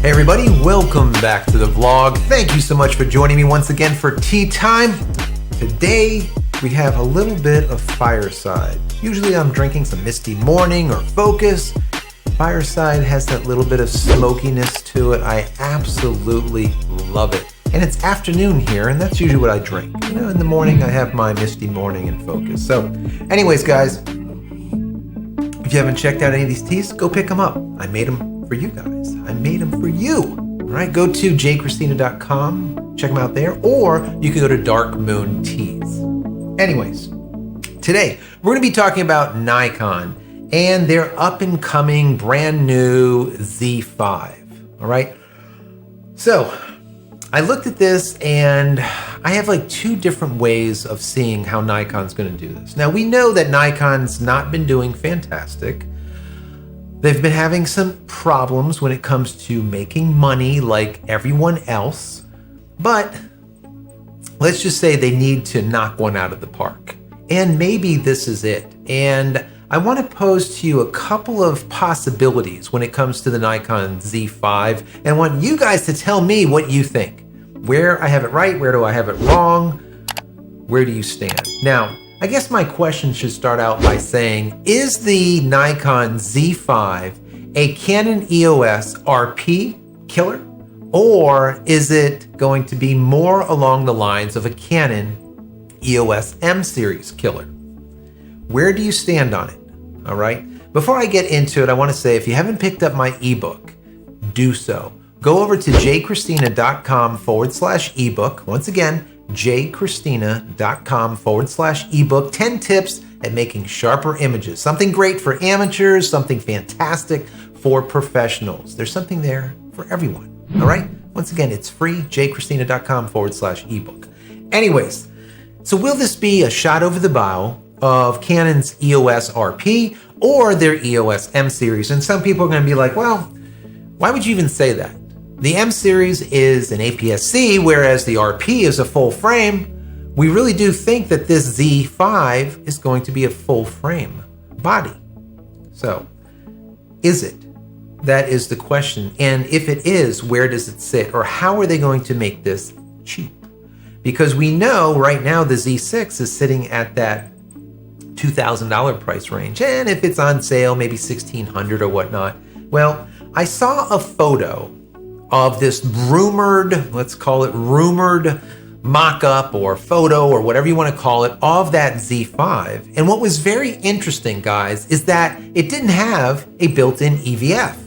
Hey everybody, welcome back to the vlog. Thank you so much for joining me once again for tea time. Today, we have a little bit of fireside. Usually I'm drinking some Misty Morning or Focus. Fireside has that little bit of smokiness to it. I absolutely love it. And it's afternoon here, and that's usually what I drink. You know, in the morning I have my Misty Morning and Focus. So anyways, guys, if you haven't checked out any of these teas, go pick them up. I made them for you guys. I made them for you. All right, go to JCristina.com, check them out there, or you can go to Dark Moon Teas. Anyways, today we're going to be talking about Nikon and their up and coming brand new Z5. All right, so I looked at this and I have like two different ways of seeing how Nikon's going to do this. Now we know that Nikon's not been doing fantastic. They've been having some problems when it comes to making money like everyone else, but let's just say they need to knock one out of the park. And maybe this is it. And I want to pose to you a couple of possibilities when it comes to the Nikon Z5, and I want you guys to tell me what you think. Where I have it right, where do I have it wrong? Where do you stand? Now, I guess my question should start out by saying, is the Nikon Z5 a Canon EOS RP killer? Or is it going to be more along the lines of a Canon EOS M series killer? Where do you stand on it? All right. Before I get into it, I want to say, if you haven't picked up my ebook, do so. Go over to JCristina.com/ebook. Once again, JCristina.com/ebook. 10 tips at making sharper images. Something great for amateurs, something fantastic for professionals. There's something there for everyone. All right. Once again, it's free. JCristina.com/ebook. Anyways, so will this be a shot over the bow of Canon's EOS RP or their EOS M series? And some people are going to be like, well, why would you even say that? The M series is an APS-C, whereas the RP is a full frame. We really do think that this Z5 is going to be a full frame body. So, is it? That is the question. And if it is, where does it sit? Or how are they going to make this cheap? Because we know right now the Z6 is sitting at that $2,000 price range. And if it's on sale, maybe $1,600 or whatnot. Well, I saw a photo of this rumored, let's call it rumored mock-up or photo or whatever you want to call it of that Z5. And what was very interesting, guys, is that it didn't have a built-in EVF.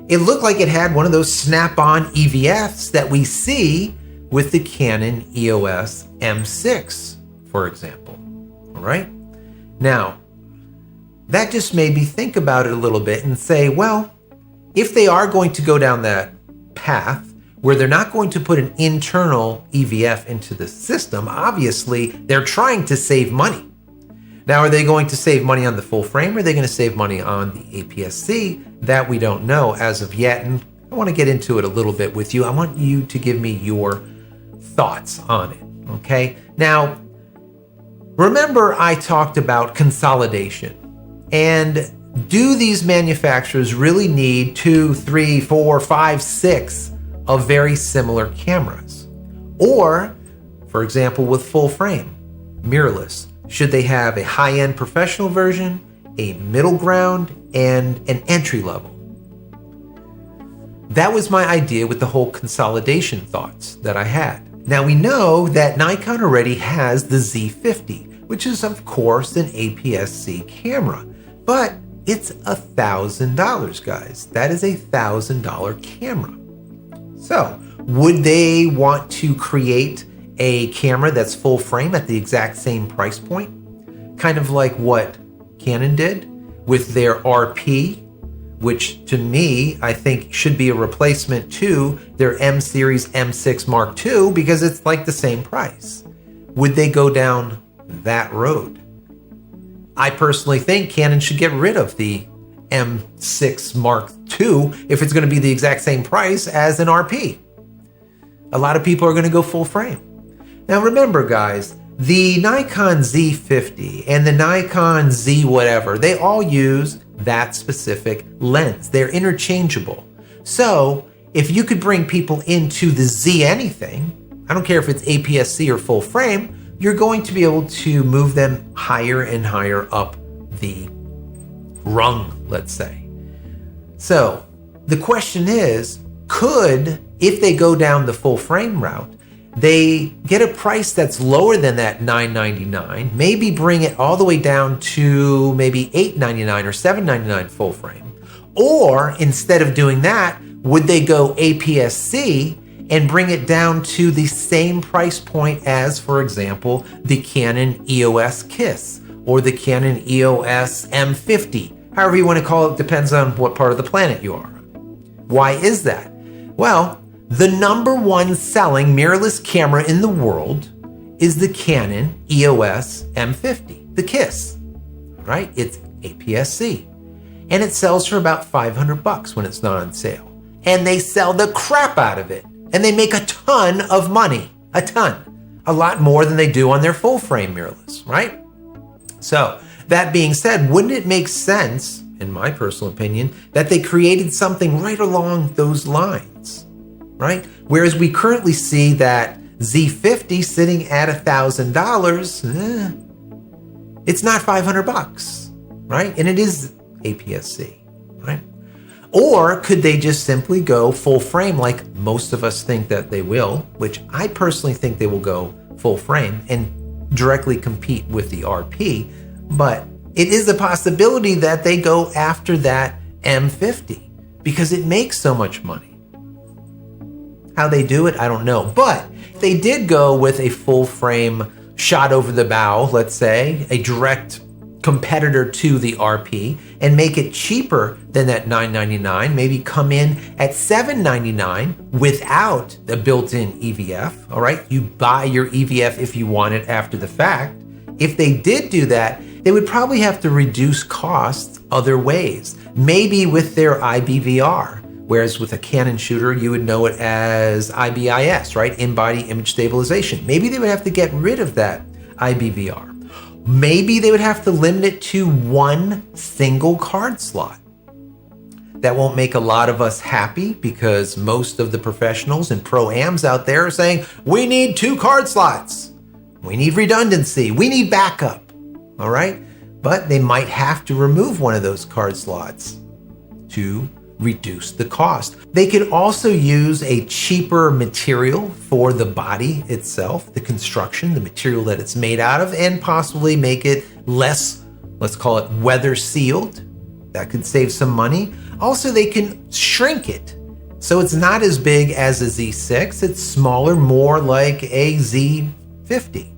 It looked like it had one of those snap-on EVFs that we see with the Canon EOS M6, for example. All right? Now, that just made me think about it a little bit and say, well, if they are going to go down that path where they're not going to put an internal EVF into the system, obviously they're trying to save money. Now, are they going to save money on the full frame, or are they going to save money on the APS-C? That we don't know as of yet, and I want to get into it a little bit with you. I want you to give me your thoughts on it, okay? Now, remember I talked about consolidation, and do these manufacturers really need 2, 3, 4, 5, 6 of very similar cameras? Or, for example, with full frame, mirrorless, should they have a high-end professional version, a middle ground, and an entry level? That was my idea with the whole consolidation thoughts that I had. Now we know that Nikon already has the Z50, which is of course an APS-C camera, but it's $1,000, guys. That is a $1,000 camera. So, would they want to create a camera that's full frame at the exact same price point? Kind of like what Canon did with their RP, which to me, I think should be a replacement to their M series M6 Mark II, because it's like the same price. Would they go down that road? I personally think Canon should get rid of the M6 Mark II if it's going to be the exact same price as an RP. A lot of people are going to go full frame. Now remember, guys, The Nikon Z50 and the Nikon Z whatever, they all use that specific lens. They're interchangeable. So if you could bring people into the Z anything, I don't care if it's APS-C or full frame, you're going to be able to move them higher and higher up the rung, let's say. So the question is, could, if they go down the full frame route, they get a price that's lower than that $999, maybe bring it all the way down to maybe $899 or $799 full frame? Or instead of doing that, would they go APS-C and bring it down to the same price point as, for example, the Canon EOS KISS or the Canon EOS M50? However you want to call it, depends on what part of the planet you are. Why is that? Well, the #1 selling mirrorless camera in the world is the Canon EOS M50, the KISS, right? It's APS-C, and it sells for about $500 when it's not on sale. And they sell the crap out of it, and they make a ton of money, a ton, a lot more than they do on their full frame mirrorless, right? So that being said, wouldn't it make sense, in my personal opinion, that they created something right along those lines? Right? Whereas we currently see that Z50 sitting at $1,000, it's not $500, right? And it is APS-C, right? Or could they just simply go full frame like most of us think that they will, which I personally think they will go full frame and directly compete with the RP, but it is a possibility that they go after that M50 because it makes so much money. How they do it, I don't know. But they did go with a full frame shot over the bow, let's say, a direct competitor to the RP, and make it cheaper than that $999, maybe come in at $799 without the built-in EVF, all right? You buy your EVF if you want it after the fact. If they did do that, they would probably have to reduce costs other ways, maybe with their IBVR. Whereas with a Canon shooter, you would know it as IBIS, right? In-body image stabilization. Maybe they would have to get rid of that IBVR. Maybe they would have to limit it to one single card slot. That won't make a lot of us happy because most of the professionals and pro-ams out there are saying, we need 2 card slots. We need redundancy. We need backup, all right? But they might have to remove one of those card slots to reduce the cost. They could also use a cheaper material for the body itself, the construction, the material that it's made out of, and possibly make it less, let's call it weather sealed. That could save some money. Also, they can shrink it. So it's not as big as a Z6, it's smaller, more like a Z50.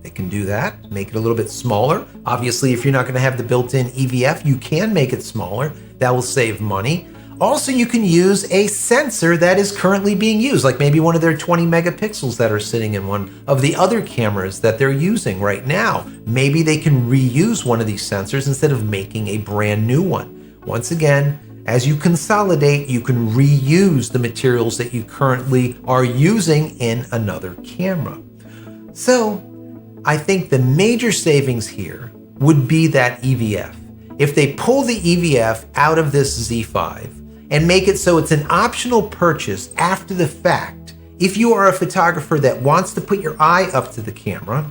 They can do that, make it a little bit smaller. Obviously, if you're not going to have the built-in EVF, you can make it smaller. That will save money. Also, you can use a sensor that is currently being used, like maybe one of their 20 megapixels that are sitting in one of the other cameras that they're using right now. Maybe they can reuse one of these sensors instead of making a brand new one. Once again, as you consolidate, you can reuse the materials that you currently are using in another camera. So, I think the major savings here would be that EVF. If they pull the EVF out of this Z5 and make it so it's an optional purchase after the fact, if you are a photographer that wants to put your eye up to the camera,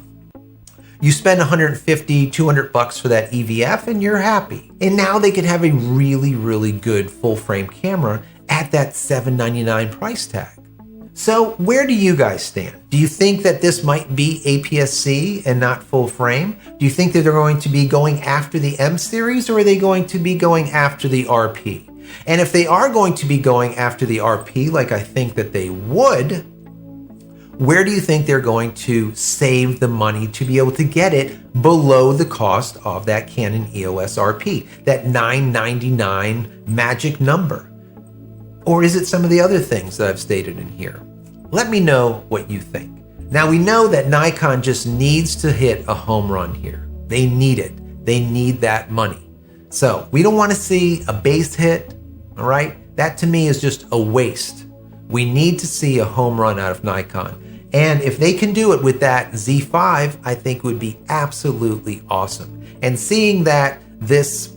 you spend $150, $200 for that EVF and you're happy. And now they could have a really, really good full frame camera at that $799 price tag. So where do you guys stand? Do you think that this might be APS-C and not full frame? Do you think that they're going to be going after the M series, or are they going to be going after the RP? And if they are going to be going after the RP, like I think that they would, where do you think they're going to save the money to be able to get it below the cost of that Canon EOS RP, that $999 magic number? Or is it some of the other things that I've stated in here? Let me know what you think. Now, we know that Nikon just needs to hit a home run here. They need it. They need that money. So we don't want to see a base hit, all right? That to me is just a waste. We need to see a home run out of Nikon. And if they can do it with that Z5, I think it would be absolutely awesome. And seeing that this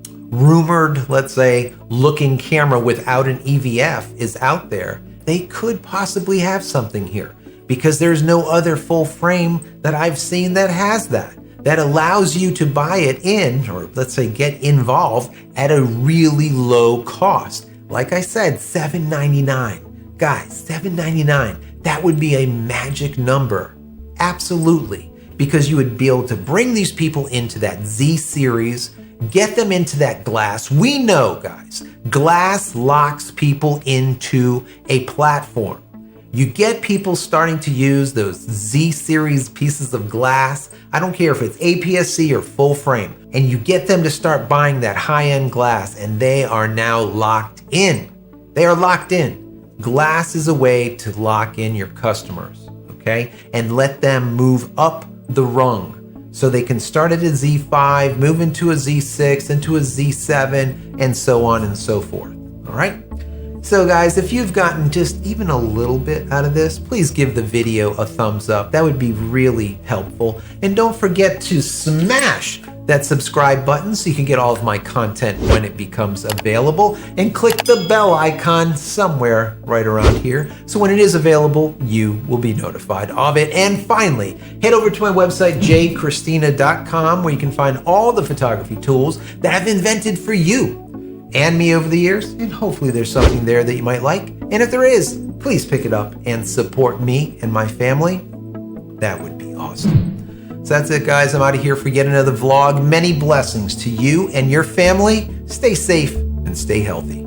rumored, let's say, looking camera without an EVF is out there, they could possibly have something here, because there's no other full frame that I've seen that has that allows you to buy it in, or let's say get involved at a really low cost. Like I said, $799. Guys, $799. That would be a magic number. Absolutely. Because you would be able to bring these people into that Z series, get them into that glass. We know, guys, glass locks people into a platform. You get people starting to use those Z series pieces of glass. I don't care if it's APS-C or full frame, and you get them to start buying that high-end glass, and they are now locked in. They are locked in. Glass is a way to lock in your customers, okay? And let them move up the rung. So they can start at a Z5, move into a Z6, into a Z7, and so on and so forth, all right? So guys, if you've gotten just even a little bit out of this, please give the video a thumbs up. That would be really helpful. And don't forget to smash that subscribe button so you can get all of my content when it becomes available. And click the bell icon somewhere right around here, so when it is available, you will be notified of it. And finally, head over to my website, JCristina.com, where you can find all the photography tools that I've invented for you and me over the years, and hopefully there's something there that you might like. And if there is, please pick it up and support me and my family. That would be awesome. So that's it, guys. I'm out of here for yet another vlog. Many blessings to you and your family. Stay safe and stay healthy.